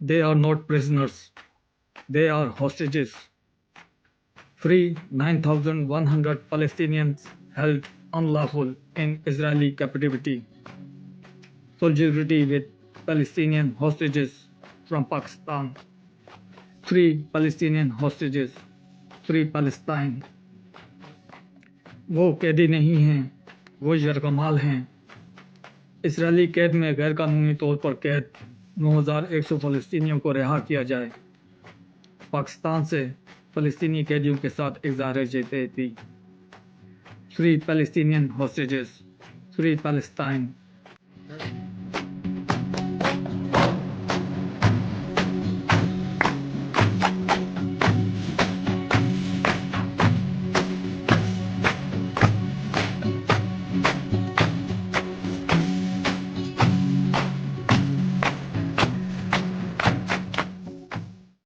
They are not prisoners, they are hostages. Free 9,100 Palestinians held unlawful in Israeli captivity. Solidarity with Palestinian hostages from Pakistan. Free Palestinian hostages. Free Palestine. वो कैदी नहीं हैं, वो यरगमाल हैं। Israeli कैद में गैरकानूनी तौर पर कैद 9,100 फ़लस्तीनियों को रिहा किया जाए। पाकिस्तान से फ़लस्तीनी कैदियों के साथ इज़हार यकजहती। Free Palestinian hostages, free Palestine.